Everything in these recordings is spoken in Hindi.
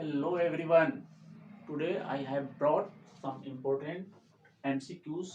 Hello everyone. Today I have brought some important MCQs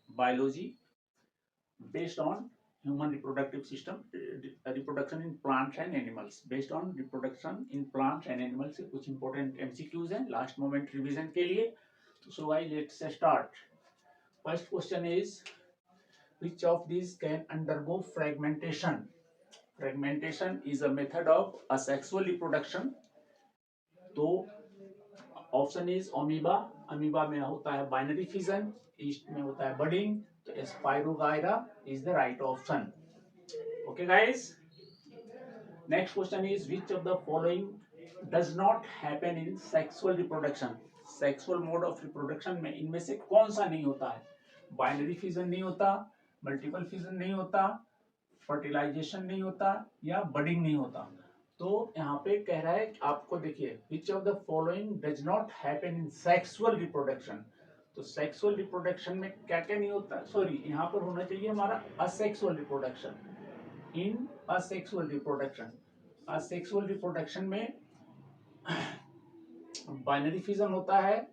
biology based on human reproductive system, reproduction in plants and animals. Based on reproduction in plants and animals से कुछ important MCQs हैं last moment revision के लिए. So guys, let's start. First question is, which of these can undergo fragmentation? Fragmentation is a method of asexual reproduction. तो ऑप्शन इज अमीबा. अमीबा में होता है बाइनरी फिजन, ईस्ट में होता है बडिंग, तो spirogyra is the right option. Okay guys, next question is which of the following does not happen in sexual reproduction. Sexual mode of reproduction में इनमें से कौन सा नहीं होता है? बाइनरी फिजन नहीं होता, मल्टीपल फिजन नहीं होता, फर्टिलाइजेशन नहीं होता, या बडिंग नहीं होता. तो यहाँ पे कह रहा है आपको, देखिए which of the following does not happen in sexual reproduction. तो सेक्सुअल रिप्रोडक्शन में क्या क्या नहीं होता, सॉरी यहाँ पर होना चाहिए हमारा असेक्सुअल रिप्रोडक्शन. इन असेक्सुअल रिप्रोडक्शन, असेक्सुअल रिप्रोडक्शन में बाइनरी फिजन होता है,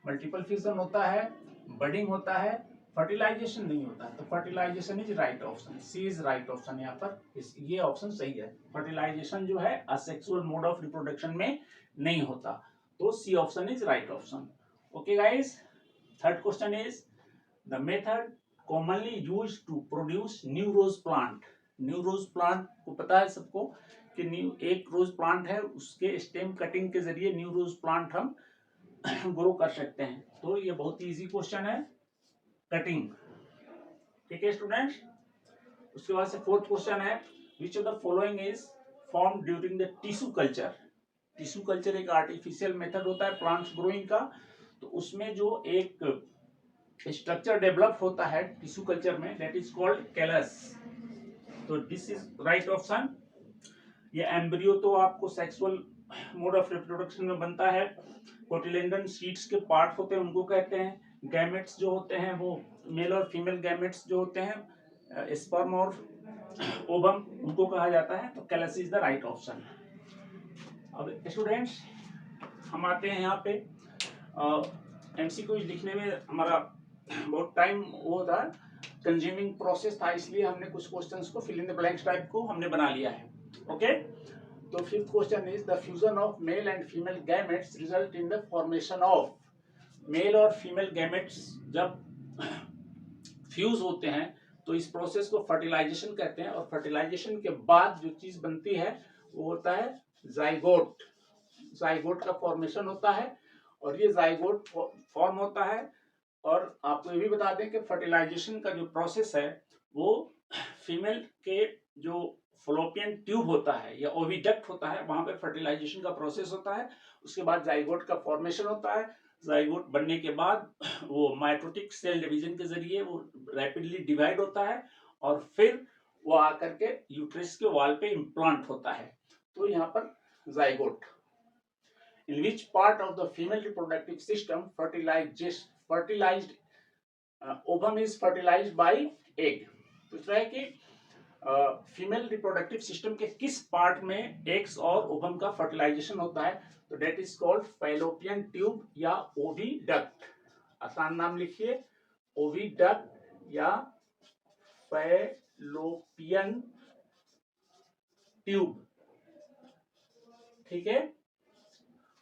मल्टीपल फिजन होता है, बडिंग होता है, फर्टिलाइजेशन नहीं होता. तो fertilisation is right option, C is right option. यहाँ पर ये ऑप्शन सही है. फर्टिलाइजेशन जो है असेक्सुअल मोड ऑफ रिप्रोडक्शन में नहीं होता, तो C option is right option. Okay guys, third question is the method commonly used to produce new rose plant. New rose plant को पता है सबको कि न्यू एक रोज प्लांट है, उसके स्टेम कटिंग के जरिए न्यू रोज प्लांट हम ग्रो कर सकते हैं. तो ये बहुत इजी क्वेश्चन है, कटिंग. ठीक है स्टूडेंट्स. उसके बाद से फोर्थ क्वेश्चन है, which of the following is form during the tissue culture. Tissue culture एक आर्टिफिशियल मेथड होता है प्लांट्स ग्रोइंग का. तो उसमें जो एक स्ट्रक्चर डेवलप होता है टिश्यू कल्चर में, दैट इज कॉल्ड कैलस. तो दिस इज राइट ऑप्शन. ये एम्ब्रियो तो आपको सेक्सुअल मोड ऑफ रिप्रोडक्शन में बनता है. कोटिलेडन सीड्स के पार्ट होते हैं उनको कहते हैं. गैमेट्स जो होते हैं वो मेल और फीमेल गैमेट्स जो होते हैं, स्पर्म और ओवम, उनको कहा जाता है. तो callus is the right option. अब स्टूडेंट्स हम आते हैं यहाँ पे एमसीक्यू लिखने में हमारा बहुत टाइम वो था, कंज्यूमिंग प्रोसेस था, इसलिए हमने कुछ क्वेश्चंस को fill in the blanks type को हमने बना लिया है. ओके, तो fifth question is the fusion of male and female gametes result in the formation of. Male और फीमेल गैमेट्स जब फ्यूज होते हैं तो इस प्रोसेस को फर्टिलाइजेशन कहते हैं. और फर्टिलाइजेशन के बाद जो चीज बनती है वो होता है जाइगोट. जाइगोट का फॉर्मेशन होता है और ये जाइगोट फॉर्म होता है. और आपको ये भी बता दें कि फर्टिलाइजेशन का जो प्रोसेस है वो फीमेल के जो फ्लोपियन ट्यूब होता है या ओविडक्ट होता है, वहां पे फर्टिलाइजेशन का प्रोसेस होता है. उसके बाद जाइगोट का फॉर्मेशन होता है. जाइगोट बनने के बाद वो माइटोटिक सेल डिवीजन के जरिए वो रैपिडली डिवाइड होता है और फिर वो आकर के यूट्रस के वॉल पे इम्प्लांट होता है. तो यहाँ पर zygote. In which part of the female reproductive system fertilized ovum is fertilized by egg. पूछ रहा है कि फीमेल रिप्रोडक्टिव सिस्टम के किस पार्ट में एग्स और ओवम का फर्टिलाइजेशन होता है. तो that is called fallopian tube या ओविडक्ट. आसान नाम लिखिए, ओविडक्ट या फैलोपियन ट्यूब. ठीक है.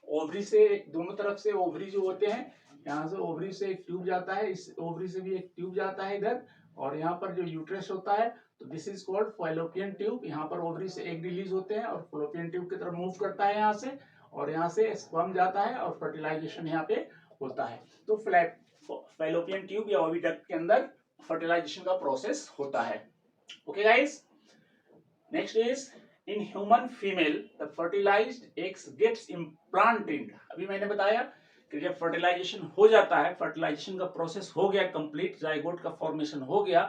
ओवरी से दोनों तरफ से ओवरी जो होते हैं, यहाँ से ओवरी से एक ट्यूब जाता है, इस ओवरी से भी एक ट्यूब जाता है इधर, और यहाँ पर जो यूट्रस होता है तो this is called fallopian tube. यहाँ पर ओवरी से एग रिलीज होते हैं और फैलोपियन ट्यूब की तरफ मूव करता है यहाँ से, और यहाँ से स्पर्म जाता है और फर्टिलाइजेशन यहाँ पे होता है. तो फैलोपियन ट्यूब या ओविडक्ट के अंदर फर्टिलाइजेशन का प्रोसेस होता है. Okay guys, next is in human female the fertilized eggs gets implanted. अभी मैंने बताया कि जब फर्टिलाइजेशन हो जाता है, फर्टिलाइजेशन का प्रोसेस हो गया कंप्लीट, जाइगोट का फॉर्मेशन हो गया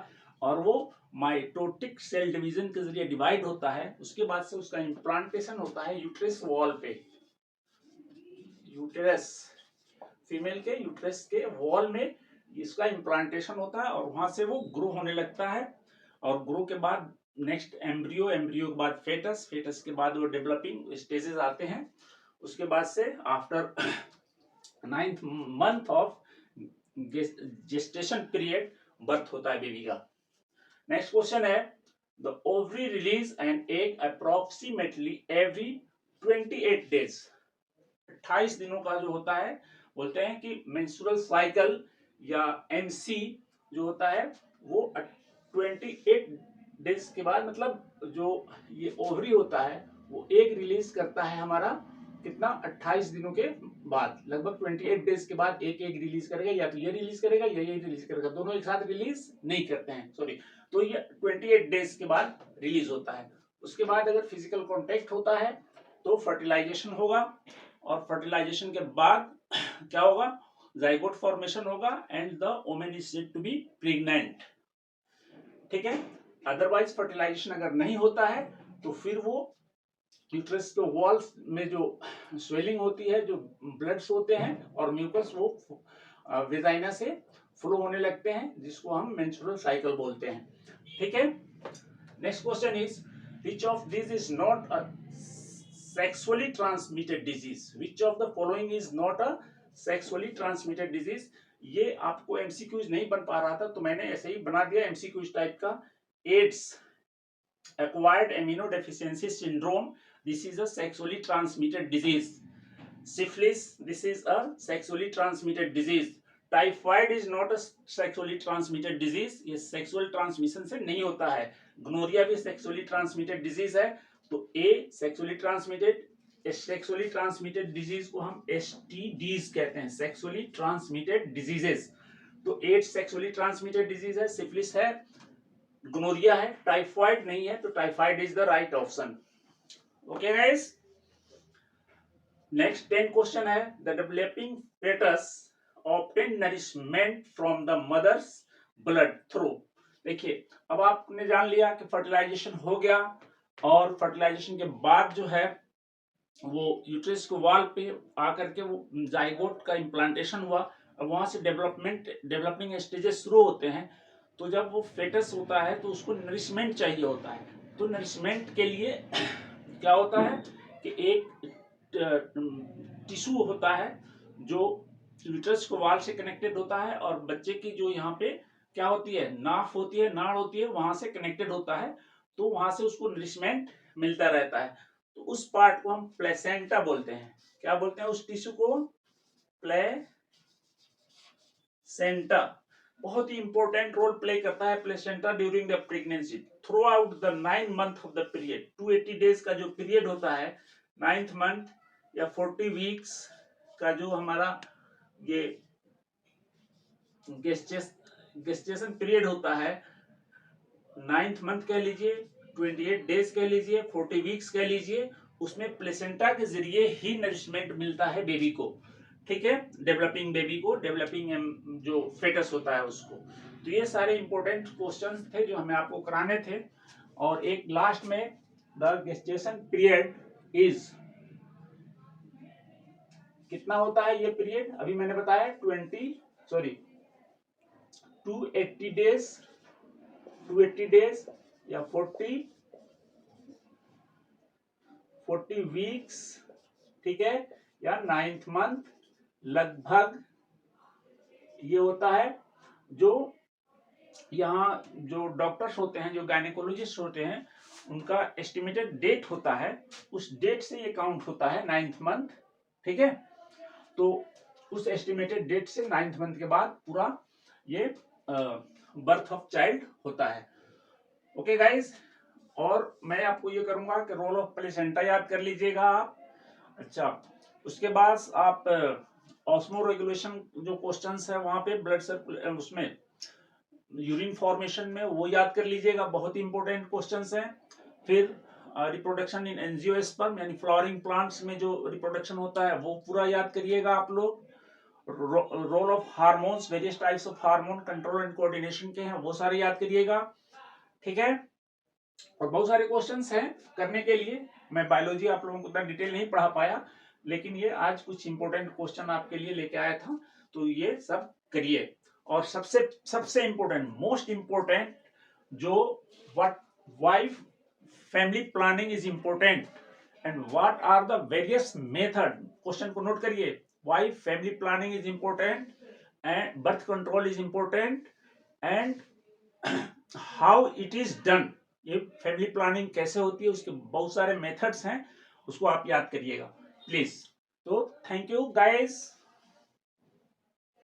और वो माइटोटिक सेल डिवीजन के जरिए डिवाइड होता है, उसके बाद से उसका इम्प्लांटेशन होता है यूट्रस वॉल पे. यूट्रस, फीमेल के यूट्रस के वॉल में इसका इम्प्लांटेशन होता है और वहां से वो ग्रो होने लगता है. और ग्रो के बाद नेक्स्ट एम्ब्रियो, एम्ब्रियो के बाद फेटस, फेटस के बाद वो डेवलपिंग स्टेजेस आते हैं उसके बाद से after 9th month of gestation period birth होता है बेबी का। नेक्स्ट क्वेश्चन है the ovary release an egg approximately every 28 days। 28 दिनों का जो होता है, बोलते हैं कि मेंस्ट्रुअल साइकिल या एमसी जो होता है वो 28 डेज के बाद, मतलब जो ये ओवरी होता है वो एक रिलीज करता है हमारा कितना, 28 दिनों के बाद, लगभग 28 डेज के बाद एक एक रिलीज करेगा, या तो ये रिलीज करेगा या ये रिलीज करेगा, दोनों एक साथ रिलीज नहीं करते हैं, सॉरी। तो ये 28 डेज के बाद रिलीज होता है। उसके बाद अगर फिजिकल कॉन्टेक्ट होता है तो फर्टिलाइजेशन होगा, और फर्टिलाइजेशन के बाद क्या होगा, जाइगोट फॉर्मेशन होगा and the woman is said to be pregnant. ठीक है। अदरवाइज फर्टिलाइजेशन अगर नहीं होता है तो फिर वो यूट्रस के वॉल्स में जो स्वेलिंग होती है, जो ब्लड्स होते हैं और म्यूकस, वो वेजाइना से फ्लो होने लगते हैं, जिसको हम मेंस्ट्रुअल साइकिल बोलते हैं। ठीक है। Next question is which of this is not a sexually transmitted disease? Which of the following is not a sexually transmitted disease? ये आपको एमसीक्यूज नहीं बन पा रहा था तो मैंने ऐसे ही बना दिया एमसीक्यूज टाइप का। AIDS, acquired immunodeficiency syndrome, this is a sexually transmitted disease. Syphilis, this is a sexually transmitted disease. Typhoid is not a sexually transmitted disease, ये सेक्सुअल ट्रांसमिशन से नहीं होता है। गोनोरिया भी सेक्सुअली ट्रांसमिटेड डिजीज है। तो ए सेक्सुअली ट्रांसमिटेड डिजीज को हम एसटीडीज कहते हैं, सेक्सुअली ट्रांसमिटेड डिजीजेस। तो एड्स सेक्सुअली ट्रांसमिटेड डिजीज है, सिफिलिस है, गोनोरिया है, टाइफाइड नहीं है, तो typhoid is the right option. Okay guys, next 10 question है the developing foetus obtain nourishment from the mother's blood through. देखिए, अब आपने जान लिया कि फर्टिलाइजेशन हो गया, और फर्टिलाइजेशन के बाद जो है वो यूट्रस के वॉल पे आकर के वो जाइगोट का इम्प्लांटेशन हुआ, और वहां से डेवलपिंग स्टेजेस शुरू होते हैं। तो जब वो फेटस होता है तो उसको नरिशमेंट चाहिए होता है। तो नरिशमेंट के लिए क्या होता है कि एक टिश्यू होता है जो यूट्रस को वॉल से कनेक्टेड होता है, और बच्चे की जो यहाँ पे क्या होती है, नाफ होती है, नाड़ होती है, वहां से कनेक्टेड होता है। तो वहां से उसको नरिशमेंट मिलता रहता है। तो उस पार्ट को हम प्लेसेंटा बोलते हैं। क्या बोलते हैं उस टिश्यू को? प्लेसेंटा। बहुत ही इंपॉर्टेंट रोल प्ले करता है placenta during the pregnancy through out the 9 month of the period. 280 days का जो पीरियड होता है, 9th month या 40 वीक्स का जो हमारा ये गेस्टेशन पीरियड होता है, 9th month कह लीजिए, 28 डेज कह लीजिए, 40 वीक्स कह लीजिए, उसमें प्लेसेंटा के जरिए ही नरिशमेंट मिलता है बेबी को। ठीक है, डेवलपिंग बेबी को, डेवलपिंग जो फेटस होता है उसको। तो ये सारे इंपॉर्टेंट क्वेश्चंस थे जो हमें आपको कराने थे। और एक लास्ट में, द गेस्टेशन पीरियड इज, कितना होता है ये पीरियड? अभी मैंने बताया 280 डेज या 40 वीक्स, ठीक है, या 9th month, लगभग ये होता है। जो यहाँ जो डॉक्टर्स होते हैं, जो गायनेकोलॉजिस्ट होते हैं, उनका एस्टिमेटेड डेट होता है, उस डेट से ये काउंट होता है 9th month। ठीक है, तो उस एस्टिमेटेड डेट से 9th month के बाद पूरा ये बर्थ ऑफ चाइल्ड होता है। ओके गाइस, और मैं आपको ये करूंगा कि रोल ऑफ प्लेसेंटा याद कर लीजिएगा आप। अच्छा, उसके बाद आप ऑस्मो रेगुलेशन जो क्वेश्चंस है वहां पे ब्लड उसमें यूरिन फॉर्मेशन में, वो याद कर लीजिएगा, बहुत ही इंपॉर्टेंट क्वेश्चंस हैं। फिर रिप्रोडक्शन इन एंजियोस्पर्म यानी फ्लावरिंग प्लांट्स में जो रिप्रोडक्शन होता है वो पूरा याद करिएगा आप लोग। Role of hormones, various types of hormone control and coordination के हैं, वो सारे याद करिएगा। ठीक है, और बहुत सारे क्वेश्चंस हैं करने के लिए। मैं बायोलॉजी आप लोगों को उतना डिटेल नहीं पढ़ा पाया, लेकिन ये आज कुछ इंपॉर्टेंट क्वेश्चन आपके लिए लेके आया था, तो ये सब करिए। और सबसे इंपॉर्टेंट, मोस्ट इंपॉर्टेंट, जो what why family planning is important, and what are the various method, question को नोट करिए, why family planning is important and birth control is important and how it is done. ये फैमिली प्लानिंग कैसे होती है, उसके बहुत सारे मेथड्स हैं, उसको आप याद करिएगा प्लीज। तो थैंक यू गाइस।